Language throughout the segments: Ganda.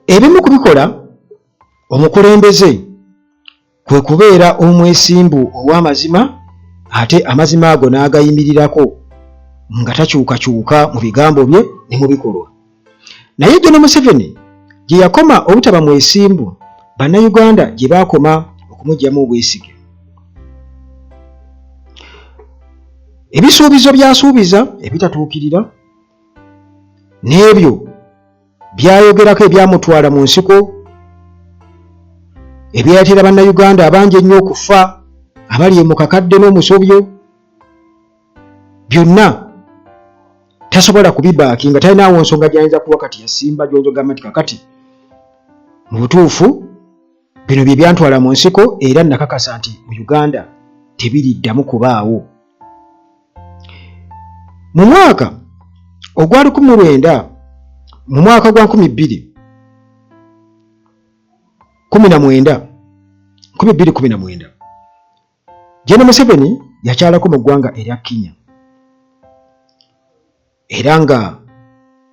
ebimu kubikola omukulembeze kwe kubeera omwesimbu ow'amazima, ate amazima ago n'agayimirirako nga takyukakyuka mu bigambo bye ne mu bikolwa. Naye John Museveni gye yakoma obutaba mwesimbu, bannayuganda gye baakoma okumuggyamu obwesige. Ebisuubizo byasuubiza ebitatuukirira n'ebyo byayogerako ebyamutwala mu nsiko, ebyayatera bannayuganda abangi ennyo okufa, abali mu kakadde n'omusobyo, byonna tasobola kubibaaki nga talinaawo nsonga gy'ayinza kuba kati yasimba gy'onjogamba nti kakati mu butuufu bino bye byantwala mu nsiko era nakakasa nti mu Uganda tebiriddamu kubaawo. Mu mwaka ogwa 19 mu mwaka gwa 2019 John Museveni yakyalako mu ggwanga erya Kenya era nga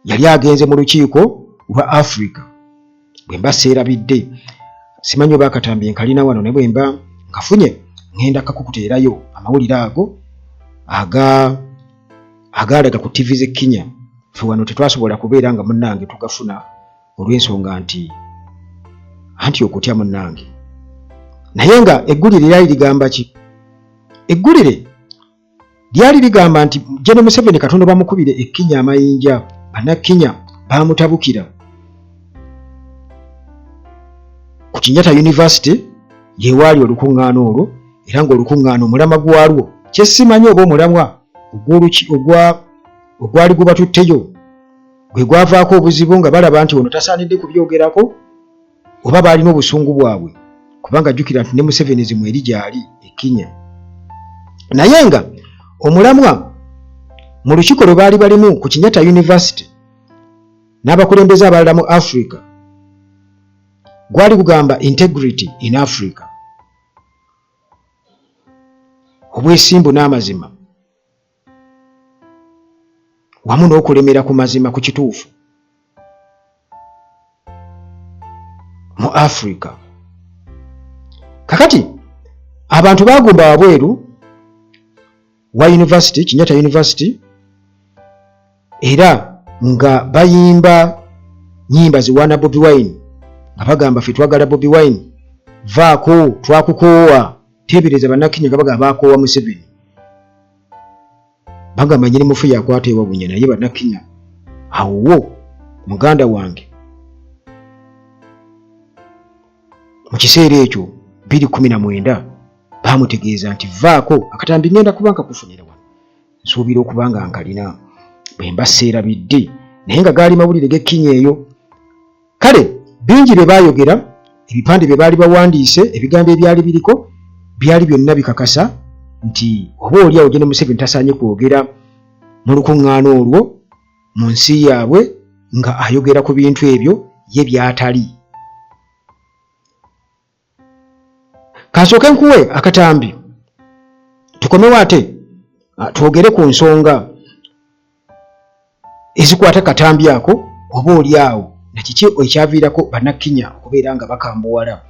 yali agenze mu lukiiko lwa Africa. Bwe mba seerabidde simanyi oba akatambi nkalina wano, ne bwe mba nkafunye ngenda kakukuteerayo amawulire ago agalaga ku TV z'e Kenya. Ffe wano tetwasobola kubeera nga munnange tugafuna olw'ensonga nti anti okutya munnange. Naye nga eggulire lyali ligamba ki? Eggulire lyali ligamba nti John Museveni Katonda bamukubire e Kenya amayinja, bannakenya baamutabukira ku Kenyatta University yewaali olukuŋŋaana olwo, era ng'olukuŋŋaana omulamwa gwalwo kyesimanyi oba omulamwa ogwali gubatutteyo gwe gwavaako obuzibu nga balaba nti ono tasaanidde kubyogerako oba baalina obusungu bwabwe, kubanga jjukira nti ne Musevenizimu eri gyali e Kenya. Naye nga omulamwa mu lukiiko lwe baali balimu ku Kenyatta University n'abakulembeze abalala mu Africa gwali gugamba integrity in Africa, obwesimbu n'amazima wamu n'okulemera ku mazima ku kituufu mu Africa. Kakati abantu bagumba wabweru wa university, Kenyatta University, era nga bayimba nyimba ziwaana Bobi Wine nga bagamba ffe twagala Bobi Wine, vaako twakukoowa, teebereza bannakenya nga bagamba bakoowa Museveni. Bagamba nyini mufu yakwata ewa bunye, naye bannakenya awo muganda wange mu kiseera ekyo 2019 bamutegeeza nti vaako akatambi ngenda kubanga kufunira wano, nsuubira okubanga nkalina bwe mba seerabidde, naye nga gaali mawulire g'Ekkinya eyo. Kale bingi bye baayogera, ebipande bye baali bawandiise, ebigambo ebyali biriko byali byonna bikakasa nti oba oliawo John Museveni tasaanye kwogera mu lukuŋŋaana olwo mu nsi yaabwe nga ayogera ku bintu ebyo ye byatali. Kasooke nkuwe akatambi tukomewo ate twogere ku nsonga ezikwata katambi ako oba oliawo nakiki ekyaviirako bannakenya okubeera nga bakambuwala.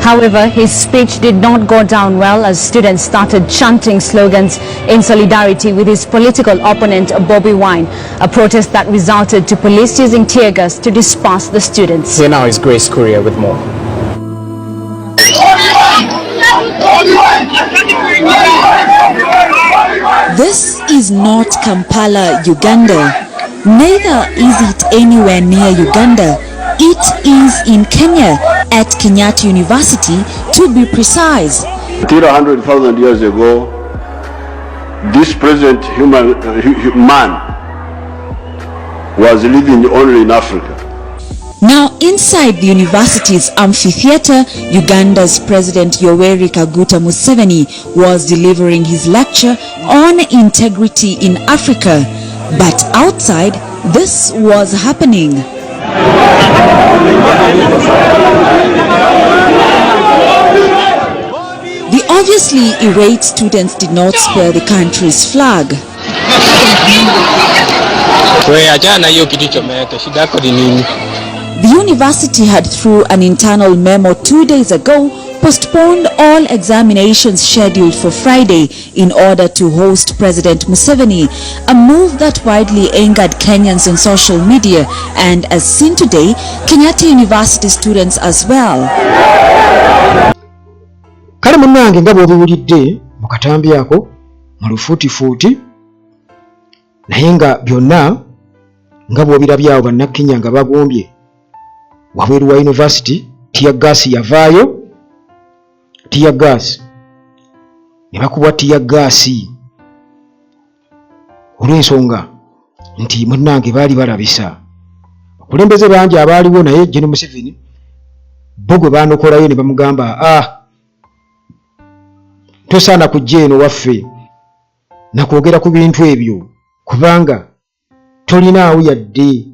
However, his speech did not go down well as students started chanting slogans in solidarity with his political opponent Bobi Wine, a protest that resulted to police using tear gas to disperse the students. Here now is Grace Courier with more. This is not Kampala, Uganda. Neither is it anywhere near Uganda. It is in Kenya, at Kenyatta University to be precise. Until 100,000 years ago, this present man was living only in Africa. Now, inside the university's amphitheater, Uganda's President Yoweri Kaguta Museveni was delivering his lecture on integrity in Africa. But outside, this was happening. The obviously irate students did not spare the country's flag. The university had, through an internal memo 2 days ago, postponed all examinations scheduled for Friday in order to host President Museveni, a move that widely angered Kenyans on social media and, as seen today, Kenyatta University students as well. Kale munnange nga bw'obiwulidde mu katambi ako mu lufuutifuuti, naye nga byonna nga bw'obirabye awo bannakenya nga bagombye wabweru wa university. Tiyaggaasi yavaayo, tiyaggaasi ne bakubwa tiyaggaasi olw'ensonga nti munnange baali balabisa abakulembeze bangi abaaliwo, naye General Museveni bo gwe baanokolayo ne bamugamba tosaana kujja eno waffe nakwogera ku bintu ebyo kubanga tolinaawo yadde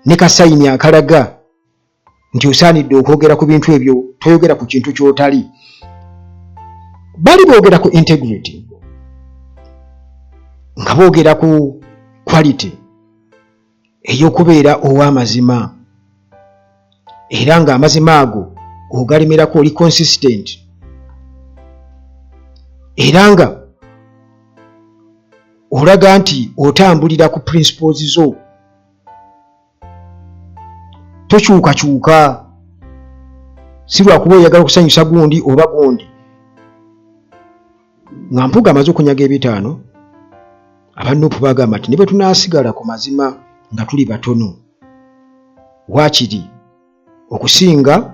ne kasayini akalaga nti osaanidde okwogera ku bintu ebyo, toyogera ku kintu ky'otali. Bali boogera ku integrity, nga boogera ku quality ey'okubeera ow'amazima, era nga amazima ago ogalemerako oli consistent, era nga olaga nti otambulira ku principles zo, tokyukakyuka, si lwakuba oyagala okusanyusa gundi oba gundi. Nga Mpuuga amaze okunyaga ebitaano, abanupu bagamba nti ne bwe tunaasigala ku mazima nga tuli batono, waakiri okusinga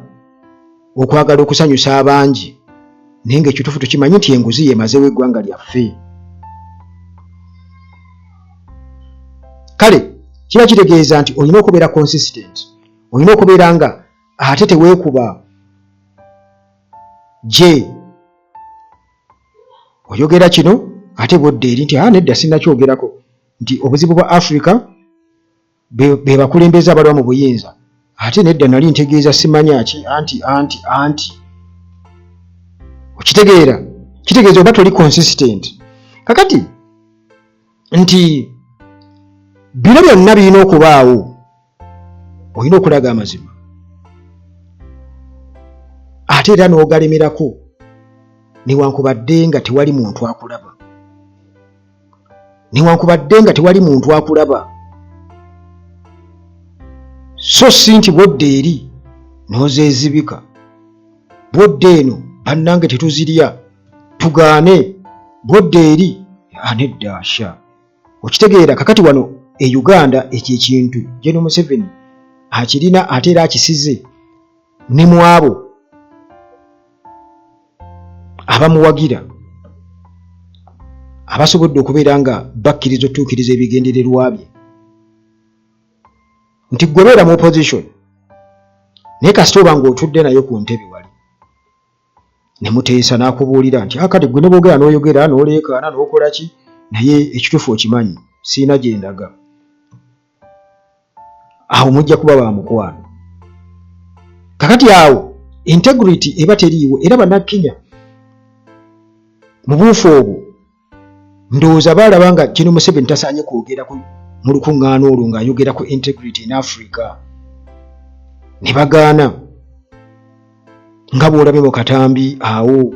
okwagala okusanyusa abangi, naye ng'ekituufu tukimanyi nti enguzi yemazeewo eggwanga lyaffe. Kale kiba kitegeeza nti olina okubeera consistent, olina okubeera nga ate teweekuba je oyogera kino ate bodde eri nti nedda sinnakyogerako, nti obuzibu bwa Africa be bakulembeza abalwa mu buyinza, ate nedda nali ntegeeza simanya ki anti okitegeera, kitegeeza oba toli consistent. Kakati nti bino byonna birina okubaawo, olina okulaga amazima ate era n'ogalemerako newankubadde nga tewali muntu akulaba, newankubadde nga tewali muntu akulaba, so si nti bodde eri n'ozeezibika, bodde eno bannange tetuzirya tugaane, bodde eri nedda asha. Okitegeera kakati wano e Uganda ekyo ekintu General Museveni akirina ate era akisize ne mu abo abamuwagira abasobodde okubeera nga bakkiriza otuukiriza ebigendererwa bye, nti gwe beera mu opposition naye kasita oba ng'otudde nayo ku ntebe wali ne muteesa n'akubuulira nti kati gwe ne boogera n'oyogera n'oleekaana n'okola ki, naye ekituufu okimanyi siina gye ndaga, awo mujja kuba ba mukwano. Kakati awo integrity eba teriiwo, era bannakenya mu buufu obwo ndowooza baalaba nga General Museveni tasaanye kwogera mu lukuŋŋaana olwo ng'ayogera ku integrity in Africa, ne bagaana nga bw'olabye mu katambi awo.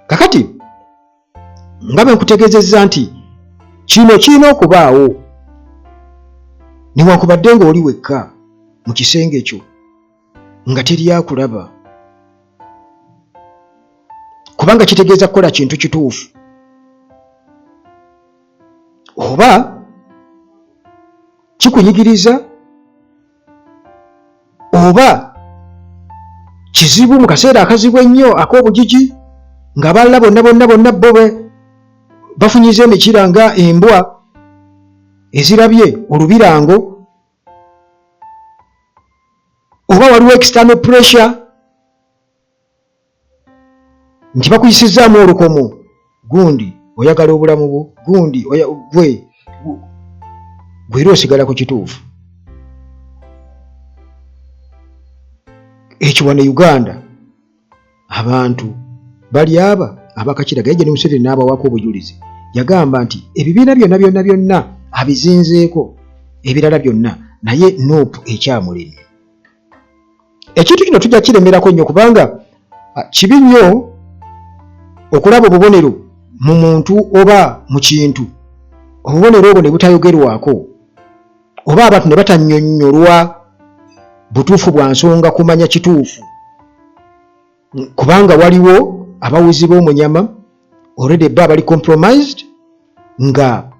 Kakati nga bwe nkutegeezezza nti kino kirina okubaawo, newankubadde ng'oli wekka mu kisenge kyo nga teri akulaba, kubanga kitegeeza kukola kintu kituufu, oba kikunyigiriza oba kizibu mu kaseera akazibu ennyo ak'obugigi, ng'abalala bonna bo bafunyiza emikira nga embwa ezirabye olubirango, oba waliwo external pressure nti bakuyisizaamu olukomo, gundi oyagala obulamu bwo, gundi gwe era osigala ku kituufu. Ekyo wano Uganda abantu bali abakakiraga yajja ne Museveni n'abawako obujulizi yagamba nti ebibiina byonna abizinzeeko ebirala byonna naye Nuupu ekyamulemye. Ekintu kino tujja kiremerako nnyo kubanga kibi nnyo okulaba obubonero mu muntu oba mu kintu obubonero obwo ne butayogerwako oba abantu ne batannyonnyolwa butuufu bwa nsonga kumanya kituufu kubanga waliwo abawuzi b'omunyama already bali compromised nga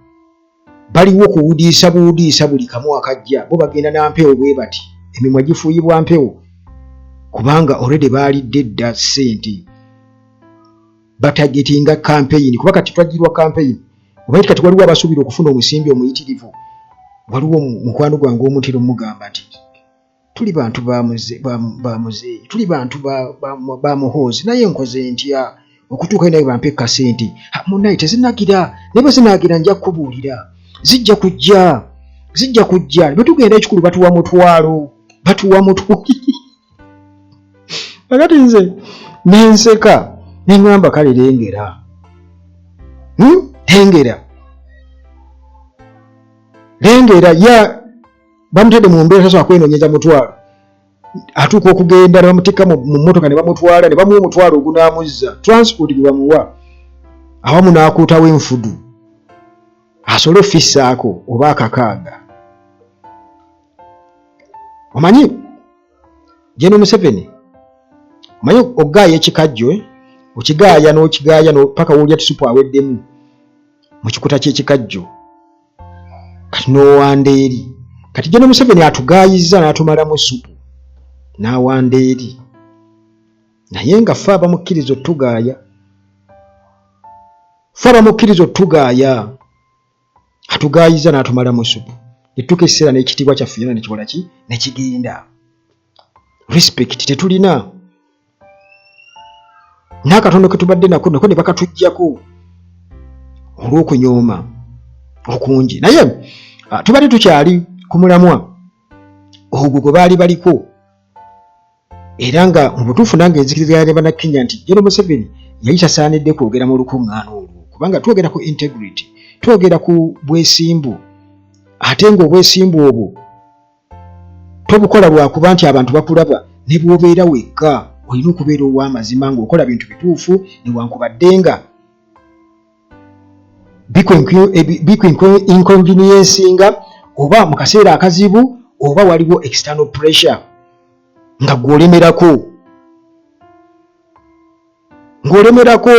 baliwo kuwudiisa buli kamu akajja bo bagenda na mpewo bwe bati emimwa gifuuyibwa mpewo kubanga already balidde dda ssente batagetinga campaign kuba kati twagirwa campaign oba kati waliwo abasuubira okufuna omusimbi omuyitirivu. Waliwo mukwano gwange omutiro mugamba nti tuli bantu bamuze tuli bantu ba muhoozi naye nkoze ntya okutuuka naye bampe kasente munaye tezinagira naye zinagira nja kubuulira zijja kujja bwe tugenda ekikulu batuwa mutwalo akati nze nenseka neŋŋamba kale lengera ya bamutedde mu mbeera tasobola kwenoonyeza mutwalo atuuka okugenda ne bamutikka mu mmotoka ne bamutwala ne bamuwa omutwalo ogunaamuzza transport gwe bamuwa awamu n'akuutawo enfudu asobole ofissaako oba akakaaga. Omanyi General Museveni omanyi ogaaya ekikajjo okigaaya n'okigaaya paka w'olya tisupu aweddemu mu kikuta ky'ekikajjo kati n'owanda eri kati General Museveni atugaayiza n'atumalamu supu n'awanda eri naye nga ffe abamukkiriza otugaaya atugaayiza n'atumalamu supu etuuka ekiseera n'ekitiibwa kyaffe yona nekikola ki nekigenda respect tetulina n'akatondo ke tubadde nako ne bakatuggyako olw'okunyooma okungi naye tubadde tukyali ku mulamwa ogwo gwe baali baliko era nga mu butuufu nange enzikiriza ne bannakenya nti General Museveni yali tasaanidde kwogera mu lukuŋŋaana olwo kubanga twogera ku integrity twogera ku bwesimbu ate nga obwesimbu obwo tobukola lwakuba nti abantu bakulaba ne bw'obeera wekka olina okubeera ow'amazima ng'okola bintu bituufu newankubadde nga inconveniencing oba mu kaseera akazibu oba waliwo external pressure nga ng'olemerako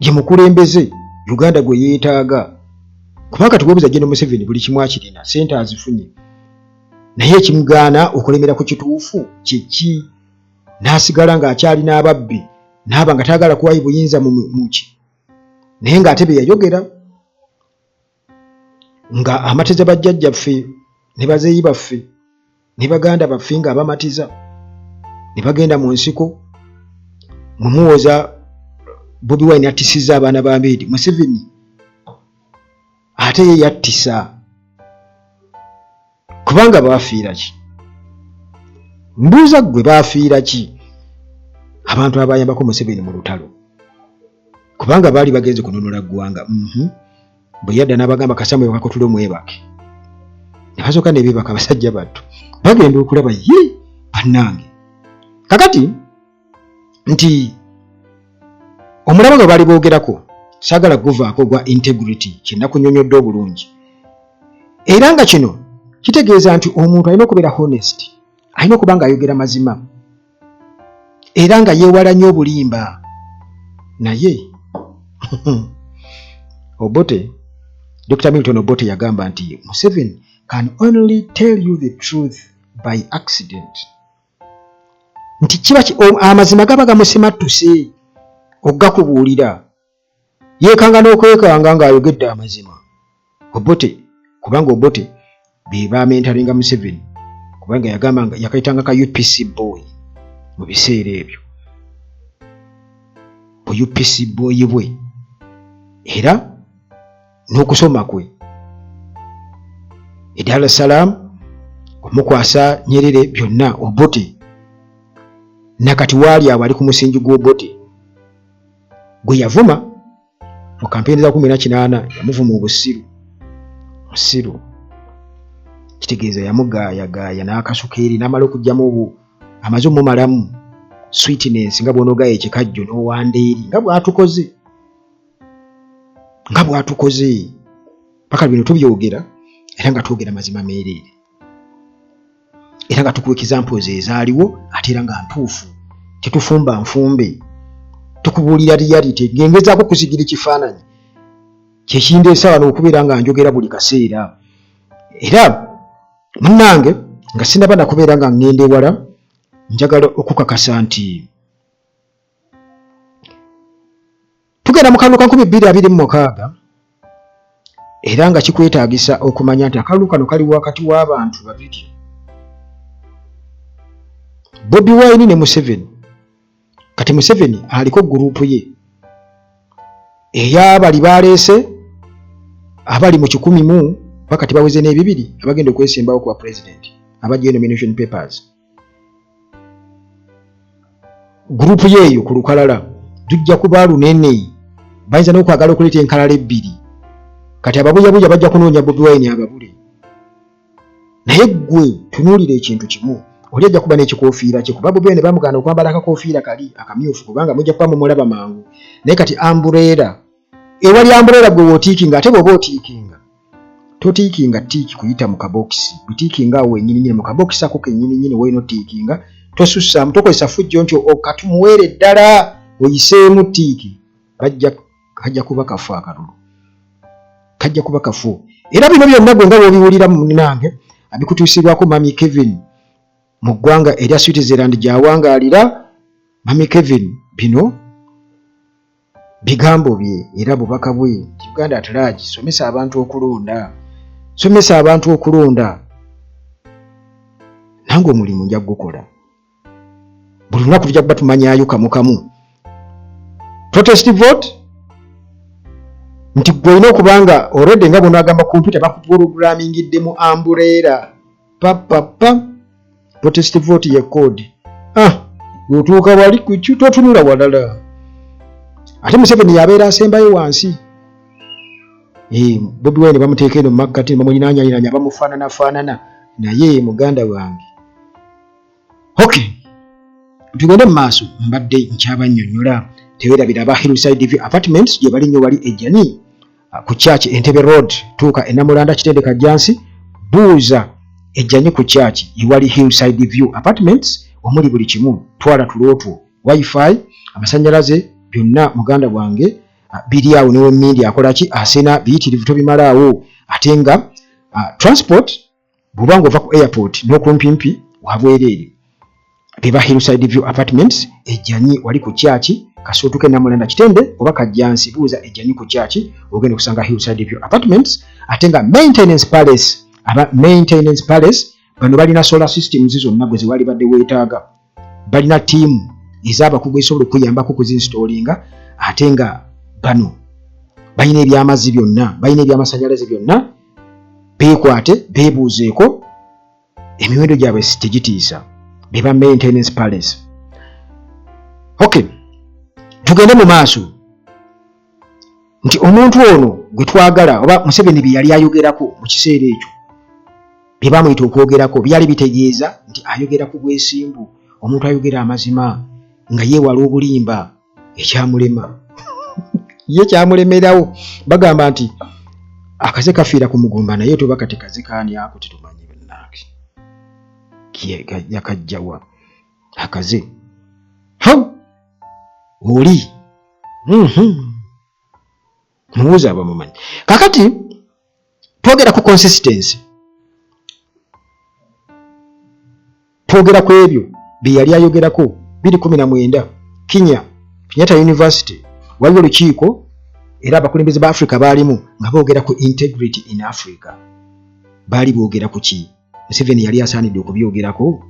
ye mukulembeze Uganda gwe yeetaaga kubanga tuwebuza General Museveni buli kimu akirina sente azifunye naye ekimugaana okulemera ku kituufu kyeki n'asigala ng'akyali n'ababbi n'aba nga taagala kuwayo buyinza muki naye ng'ate bye yayogera nga amateza bajjajjaffe ne bazeeyi baffe ne baganda baffe nga abamatiza ne bagenda mu nsiko mumuwoza Bobi Wine attisizza abaana ba Mbedi Museveni ate ye yattisa kubanga baafiira ki mbuuza ggwe baafiira ki abantu abayambako Museveni mu lutalo kubanga baali bagenze kunonola ggwanga bwe yadda n'abagamba kasamwe bakakutule mwebake ne basooka ne beebaka abasajja battu bagenda okulaba ye bannange kakati nti omulaba gwe baali boogerako saagala guvaako gwa integrity kyennakunnyonnyodde obulungi era nga kino kitegeeza nti omuntu alina okubeera honest alina okuba nga ayogera mazima era nga yeewala nnyo obulimba naye Obote Dr. Milton Obote yagamba nti Museveni can only tell you the truth by accident nti kiba amazima gaba gamusimattuse okugakubuulira yeekanga n'okwekanga ng'ayogedde amazima Obote kubanga Obote be baamentalinga Museveni kubanga yagamba nga yakayitanga ka UPC boy mu biseera ebyo bu UPC boy bwe era n'okusoma kwe e Dar es Salaam omukwasa Nyerere byonna Obote nakati waali awo ali ku musingi gw'Obote gwe yavuma mu kampeni za 18 yamuvuma obusiru kitegeeza yamugaayagaaya n'akasukeeri n'amala okugyamu amaze omumalamu sweetness nga bw'onogaya ekikajjo n'owandeeri nga bw'atukoze paka bino tubyogera era nga twogera mazima meereere era nga tukuwa examples ezaaliwo ate era nga ntuufu tetufumba nfumbe tukubuulira reality ngengezaako kusigira ekifaananyi kyekindeesa wano okubeera nga njogera buli kaseera era munnange nga sinaba nakubeera nga ngenda ewala njagala okukakasa nti tugenda mu kalulu ka 2026 era nga kikwetaagisa okumanya nti akalulu kano kali wakati w'abantu babiri Bobi Wine ne Museveni. Kati Museveni aliko gurupu ye ey'abali baleese abali mu 100 bakati baweze n'ebibiri abagenda okwesimbawo kwa president abajja nomination papers. Gurupu yeeyo ku lukalala tujja kuba lunene bayinza n'okwagala okuleeta enkalala ebbiri kati ababuyabuya bajja kunoonya Bobi Wine ababule naye ggwe tunuulira ekintu kimu oli ajja kuba n'ekikoofiira kye kuba Bobi Wine bamugaana okwambala akakoofiira kali akamyufu kubanga mujja kuba mumulaba mangu naye kati umbrella ewali umbrella gwe wootiikinga ate bw'oba otiikinga totiikinga tiiki kuyita mu kabokisi butiikinga awo ennyini nyini mu kabokisi ako kennyini nyini woyina otiikinga tosussaamu tokozesa fujjo nti okatumuweere ddala oyiseemu tiiki kajja kuba kafu akalulu kajja kuba kafu era bino byonna gwe nga bw'obiwulira munnange abikutuusibwako Mami Kevin mu ggwanga erya Switzerland gy'awangaalira Mami Kevin bino bigambo bye era bubaka bwe Uganda at large somesa abantu okulonda nange omulimu nja gukola buli lunaku tujja kuba tumanyaayo kamu protest vote nti gwe olina okubanga already nga bw'onaagamba computer bakuprogramingiddemu umbrella papa protest vote ye code gwotuuka wali totunula walala ate Museveni yabeera asembayo wansi Bobi Wine bamuteeka eno mu makkati bamunyinaanyanya bamufaanana naye muganda wange okay tugende mu maaso mbadde nkyabannyonnyola teweerabira aba Hillside View Apartments gye bali nnyo wali ejjani ku church Entebbe Road tuuka enamulanda kitendeka jansi buuza ejjani ku church iwali Hillside View Apartments omuli buli kimu twala tulotwo wifi amasannyalaze byonna muganda wange biri awo newe mmindi akolaki asena biyitirivu tobimalaawo ate nga transport bw'obanga ova ku airport n'okumpimpi wabwereere beba Hillside View Apartments ejjani wali ku church kasootuke namulanda kitende oba kajjansi buuza ejjani ku church ogenda kusanga Hillside View Apartments ate nga maintenance palace bano balina solar systems zonna gwe ziwali badde weetaaga balina team ez'abakugu esobola okuyambako kuzinstallinga ate nga bano balina ebyamazzi byonna balina ebyamasannyalaze byonna beekwate beebuuzeeko emiwendo gyabwe tegitiisa beba maintenance palace. Okay tugende mu maaso nti omuntu ono gwe twagala oba Museveni bye yali ayogerako mu kiseera ekyo bye bamuyita okwogerako byali bitegeeza nti ayogera ku bwesimbu omuntu ayogera amazima nga yeewala obulimba ekyamulema ye kyamulemerawo bagamba nti akaze kafiira ku mugumba naye toba kati kaze kaani ako tetumanyi bennange yakajjawa akaze oli mubuuza abamumanyi kakati twogera ku consistency twogera ku ebyo bye yali ayogerako 2019 Kenyatta University waliwo olukiiko era abakulembeze ba Africa baalimu nga boogera ku integrity in Africa baali boogera ku ki Museveni yali asaanidde okubyogerako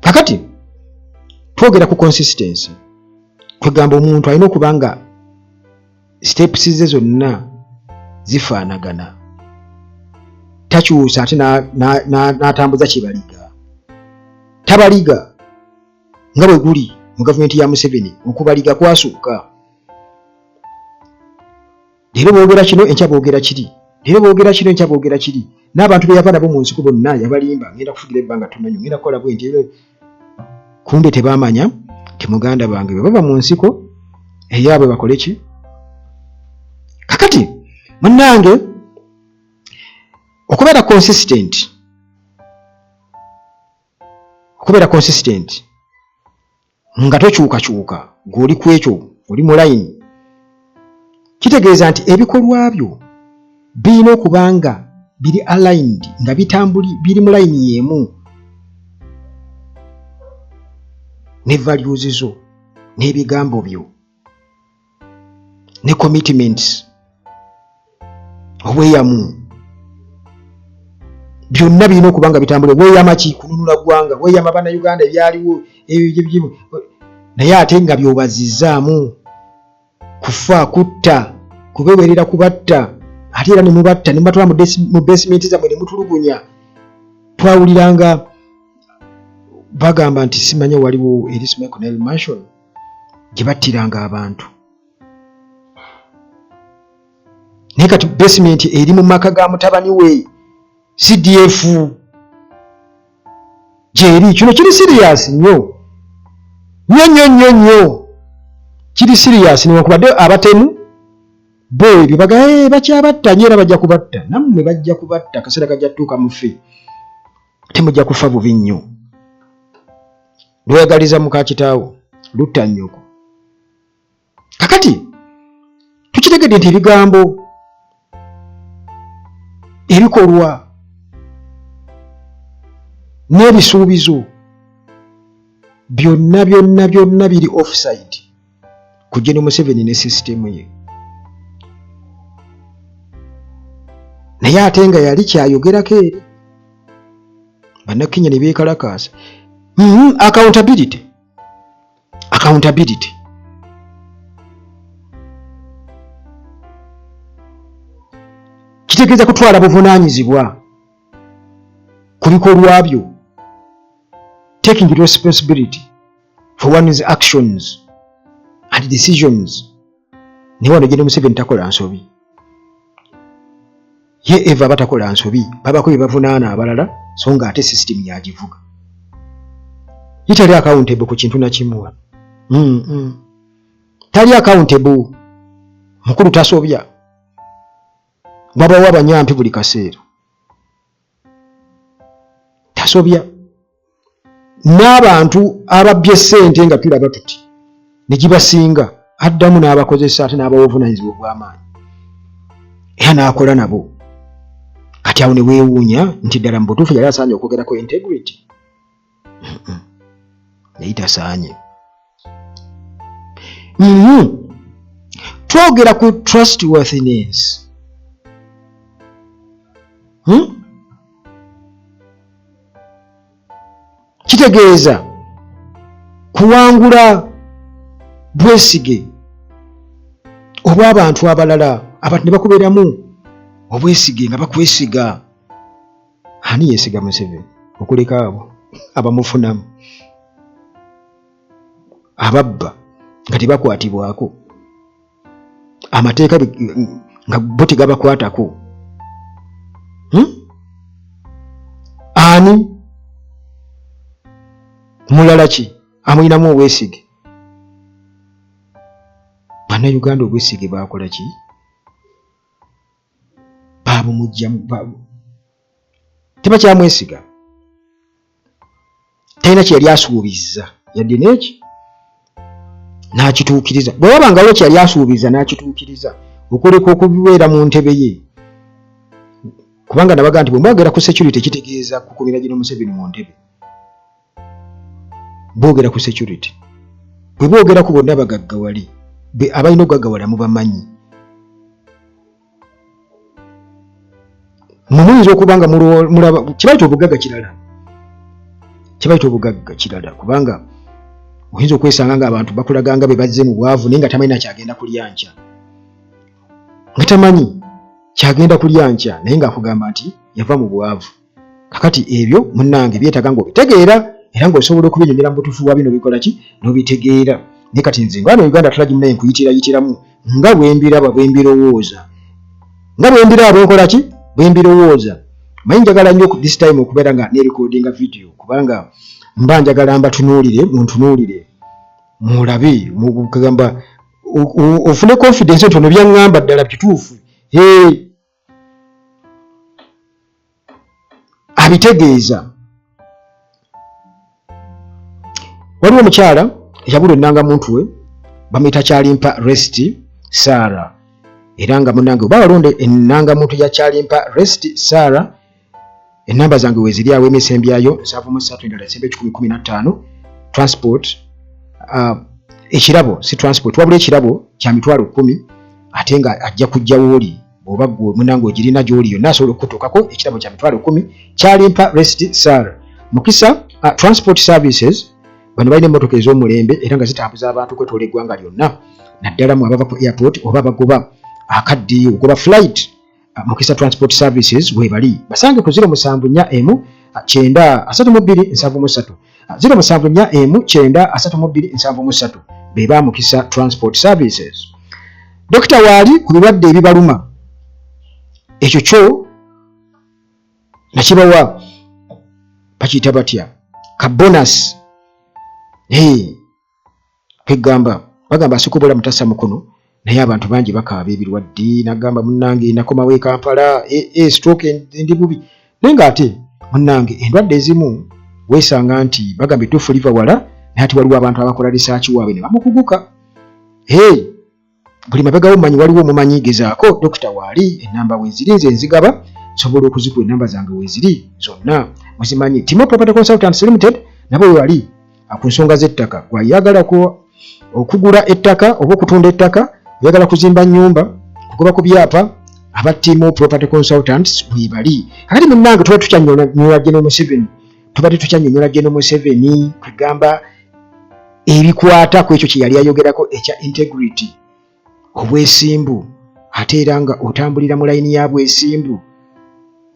kakati twogera ku consistency kwegamba omuntu alina okuba nga steps ze zonna zifaanagana takyusa ate n'atambuza kibaliga tabaliga nga bwe guli mu gavumenti ya Museveni okubaliga kwasuuka. Leero boogera kino enkya boogera kiri, leero boogera kino enkya boogera kiri. N'abantu be yava nabo mu nsiko bonna yabalimba, ngenda kufugira ebbanga tumanyi, ngenda kukola bwenti. Kumbe tebaamanya ti muganda bange bwe bava mu nsiko eyaabwe bakole ki. Kakati munnange okubeera consistent nga tokyukakyuka ng'oli ku ekyo oli mu line, kitegeeza nti ebikolwa byo birina okuba nga biri aligned, nga biri mu line y'emu ne values zo n'ebigambo byo ne commitments, obweyamu byonna birina okuba nga bitambula. Weeyama ki? Kununula ggwanga, weeyama bannayuganda ebyaliwo naye ate nga by'obazizzaamu kufa, kutta, kubewerera, kubatta, ate era ne mubatta ne mubatwala mu basement zammwe ne mutulugunya. Twawuliranga bagamba nti simanya waliwo Elisma Cornell Mansion gye battiranga abantu. Naye kati basement eri mu maka ga mutabani we CDF gyeri. Kino kiri serious nnyo nnyo, kiri serious newankubadde abatemu bo ebyo baga bakyabatta nyo era bajja kubatta, nammwe bajja kubatta, kaseera kajja tutuuka mufe, temujja kufa bubi nnyo. Lwegaliza muka kitaawo lutta nnyoko. Kakati tukitegedde nti ebigambo, ebikolwa n'ebisuubizo byonna biri offside ku Gen. Museveni ne sisitemu ye. Naye ate nga yali kyayogerako eri bannakenya ne beekalakaasa. Accountability kitegeeza kutwala buvunaanyizibwa ku bikolwa byo, taking responsibility for one's actions and decisions. Ne wano Gen. Museveni takola nsobi, ye eva batakola nsobi, babako bye bavunaana abalala so nga ate system yagivuga. Tali accountable ku kintu nakimuwa. Tali accountable, mukulu tasobya, babawa abanyampi buli kaseera tasobya. N'abantu ababbye ssente nga tulaba tuti ne gibasinga addamu n'abakozesa ate n'abawa obuvunaanyizibwa obw'amaanyi, era n'akola nabo. Kati awo ne weewuunya nti ddala mu butuufu yali asaanye okwogerako integrity. Naye tasaanye. Twogera ku trustworthiness. Kitegeeza kuwangula bwesige obw'abantu abalala, abantu ne bakubeeramu obwesige nga bakwesiga. Ani yeesiga Museveni okuleka abo abamufunamu, ababba nga tebakwatibwako, amateeka nga bo tegabakwatako? Ani mulala ki amulinamu obwesige? Bannayuganda obwesige bakola ki? Babumugjamu, tebakyamwesiga. Talina kye yali asuubizza yadde n'eki n'akituukiriza. Bwe wabangawo kye yali asuubiza n'akituukiriza, okuleka okubeera mu ntebe ye. Kubanga nabaga nti bwe mwogera ku security kitegeeza kukumira Gen. Museveni mu ntebe. Boogera ku security, bwe boogera ku bonna bagaggawale, abalina okugaggawala mubamanyi. Muyinza okuba nga mulaba kibayita obugagga kirala, kubanga oyinza okwesanga ng'abantu bakulaganga be bazze mu bwavu naye nga tamanyi nakyagenda kulya nkya, nga tamanyi kyagenda kulya nkya naye ng'akugamba nti yava mu bwavu. Kakati ebyo munnange byetaaga ng'obitegeera era ng'osobola okubinyonyera mu butuufu bwa bino bikola ki n'obitegeera. Ne kati nze ng'ano Uganda Trade Union nkuyitiramu nga bwe mbiraba bwe mbirowooza bwe mbirowooza. Manyi njagala nnyo this time okubeera nga ne-recordinga video kubanga mba njagala muntunuulire mulabe mugamba ofune confidence nti ono byaŋŋamba ddala bituufu abitegeeza. Waliwo omukyala yabula ennangamuntu we bamuyita Kyalimpa Rest Sarah, era nga munnange oba walonde ennangamuntu ya Kyalimpa Rest Sarah, ennamba zange weeziri awo emisembyayo 73 transport ekirabo si transport wabula ekirabo kya mitwalo 10 ate nga ajja kujja wooli bw'oba gwe munnange ogirina gy'oli yonna asobola okutuukako ekirabo kya mitwalo 10. Kyalimpa Rest Sarah mukisa transport services. Bano balina emmotoka ez'omulembe era nga zitambuza abantu kwetoola eggwanga lyonna naddala mu abava ku airport oba abagoba akaddiyo ogoba flight. Mukisa Transport Services we bali basange ku 074 93273 074 beba Mukisa Transport Services. Dr. Wali ku birwadde ebibaluma ekyo kyo nakibawa bakiyita batya ka bonus kwegamba bagamba asikubola mutasa mukono naye abantu bangi bakaaba ebirwadde nagamba munnange nakomawo e Kampala stroke ndi bubi naye ng'ate munnange endwadde ezimu weesanga nti bagamba ettuufu liva wala naye ati waliwo abantu abakola research waabwe ne bamukuguka. Buli mabega w'omumanyi waliwo omumanyi gezaako Dr. Wali ennamba weeziri nze nzigaba nsobola okuzikuwa ennamba zange weeziri zonna muzimanyi. Timo Property Consultants Limited nabo wali ku nsonga z'ettaka gwayagala okugula ettaka oba okutunda ettaka oyagala kuzimba nnyumba kugoba ku byapa aba Timo Property Consultants we bali. Kakati munnange tuba tukyanyonyola General Museveni kwegamba ebikwata ku ekyo kye yali ayogerako ekya integrity obwesimbu ate era nga otambulira mu layini ya bwesimbu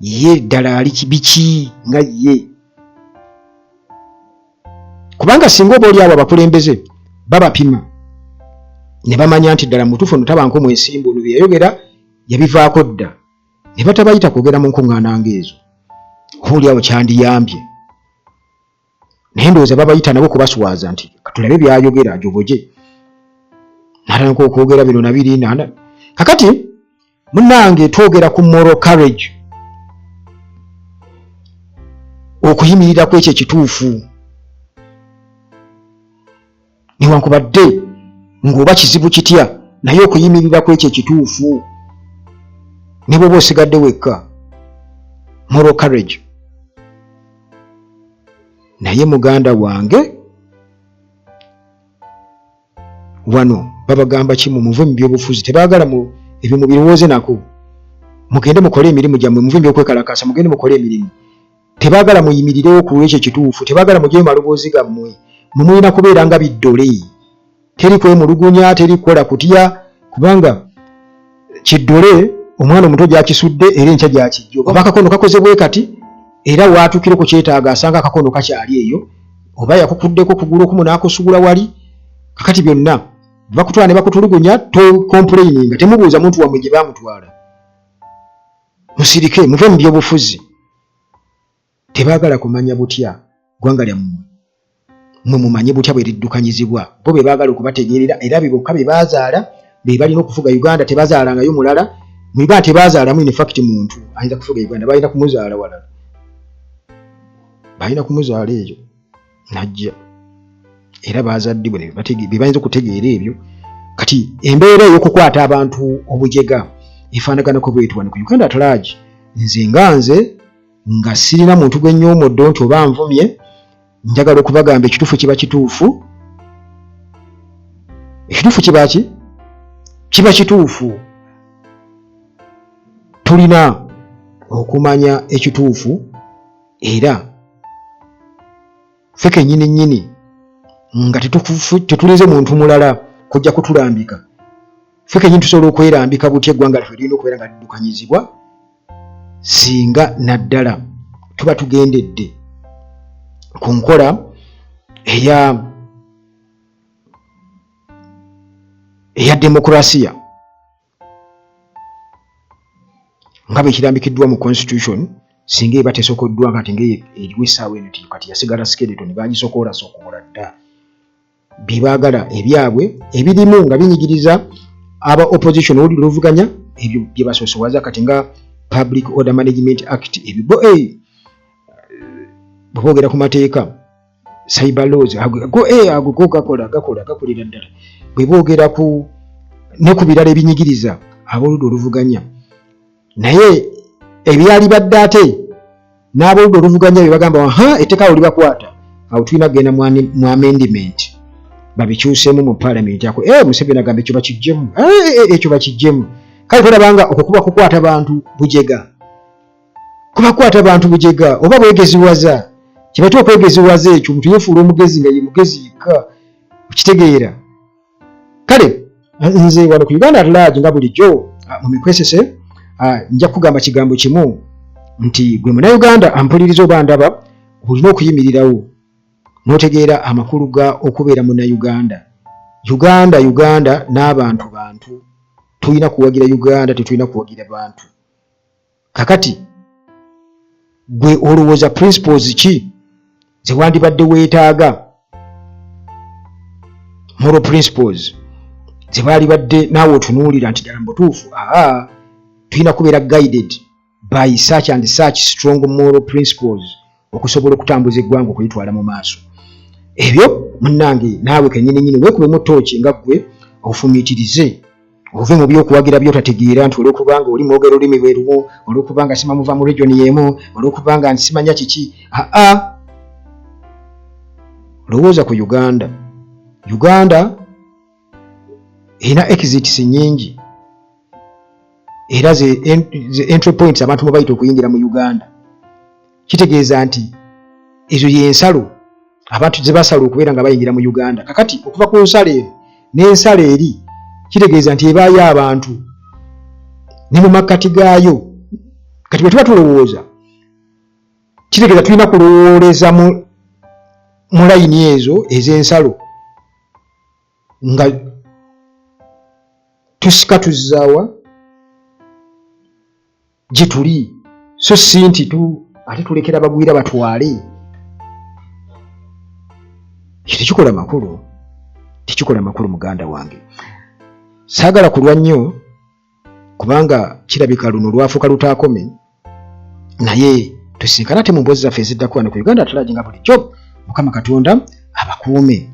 ye ddala ali kibiki nga ye kubanga singa oba oli abo abakulembeze babapima ne bamanya nti ddala mutuufu ono tabanko mwesimbu ono byeyayogera yabivaako dda ne batabayita kwogera mu nkuŋŋaana ng'ezo oba oli awo kyandiyambye naye ndowooza babayita nabo kubaswaza nti tulabe byayogera joboje natanka okwogera bino na biri kakati munnange twogera ku moral courage okuyimirira ku ekyo ekituufu newankubadde ng'oba kizibu kitya naye okuyimirira ku ekyo ekituufu ne bw'oba osigadde wekka moral courage. Naye muganda wange wano babagamba kimu muve mu byobufuzi tebaagala ebyo mubirowooze nako mugende mukole emirimu gyammwe muve mu byokwekalakasa mugende mukole emirimu tebaagala muyimirirewo ku ekyo ekituufu tebaagala mugyeyo maloboozi gammwe mumulina kubeera nga biddole teri kwemulugunya teri kukola kutya kubanga kiddole omwana omuto gyakisudde era enkya gyakijjo oba akakono kakoze bwe kati era waatuukire ku kyetaaga asanga akakono kakyali eyo oba yakukuddeko kugulu okumu n'akusugula wali kakati byonna bakutwala ne bakutulugunya complaininga temubuuza muntu wammwe gye baamutwala musirike muve mu byobufuzi tebaagala kumanya butya ggwanga lyammwe mwe mumanye butya bwe liddukanyizibwa bo be baagala okubategeerera era be bokka be baazaala be balina okufuga Uganda tebazaalangayo mulala mwiba tebazaalamu in fact muntu ayinza kufuga Uganda balina kumuzaala walala balina kumuzaala eyo najja era bazaddibwe be bayinza okutegeera ebyo kati embeera ey'okukwata abantu obujega efaanaganako bwetwani ku Uganda Trade nze nga sirina muntu gwe nyoomoddo nti oba nvumye njagala okubagamba ekituufu kiba kituufu ekituufu kiba kituufu tulina okumanya ekituufu era feke nnyini nga tetulize muntu mulala kujja kutulambika feke nnyini tusobola okwerambika butya eggwanga laffe lirina okubeera nga liddukanyizibwa singa naddala tuba tugendedde ku nkola eya demokrasiya nga bwe kirambikiddwa mu constitution singa eba tesokoddwa kati ng'eriwo essaawa eno kati yasigala skeleton bagisokoola dda byebaagala ebyabwe ebirimu nga binyigiriza aba opposition oli luvuganya ebyo bye basoosowaza kati nga Public Order Management Act ebyo boogera ku mateeka cyber laws gakolera ddala bwe boogera ne ku birala ebinyigiriza ab'oludda oluvuganya naye ebyali badde ate n'ab'oludda oluvuganya bye bagamba etteeka awo libakwata awo tulina kugenda mu amendment babikyuseemu mu parliament ako Museveni agamba ekyo bakiggyemu kale tolabanga okukuba kukwata bantu bujega oba bwegeziwaza kibatuwa kwegeziwaza ekyo omuntu yefuula omugezi nga ye mugezi yekka okitegeera kale nze wano ku Uganda at large nga bulijjo mu mikwesese nja kugamba kigambo kimu nti gwe Munnayuganda ampuliriza oba ndaba olina okuyimirirawo n'otegeera amakulu ga okubeera Munnayuganda. Uganda n'abantu tulina kuwagira Uganda, tetulina kuwagira bantu. Kakati gwe olowooza principles ki ze wandibadde weetaaga, moral principles ze baali badde naawe otunuulira nti ddala mbutuufu tulina kubeera guided by such and such strong moral principles okusobola okutambuza eggwanga okulitwala mu maaso. Ebyo munnange naawe kennyini weekubemu ttooki nga ggwe ofumiitirize ove mu byokuwagira by'otategeera nti olw'okubanga oli mwogera olulimi lwe lumu, olw'okubanga sima muva mu region y'emu, olw'okubanga nsimanya kiki. Lowooza ku Uganda erina exits nnyingi era ze entry points abantu mwe bayita okuyingira mu Uganda. Kitegeeza nti ezo y'ensalo abantu ze basala okubeera nga bayingira mu Uganda. Kakati okuva ku nsalo eno n'ensalo eri kitegeeza nti ebaayo abantu ne mu makkati gaayo. Kati bwe tuba tulowooza kitegeeza tulina kulowooleza mu layini ezo ez'ensalo nga tusika tuzzaawa gye tuli so si nti ate tulekera bagwira batwale. Tekikola makulu muganda wange. Saagala kulwa nnyo kubanga kirabika luno lwafuuka lutaakome, naye tusinkana ate mu mboozi zaffe eziddako wano ku Uganda At Large nga bulijjo. Mukama Katonda abakuume.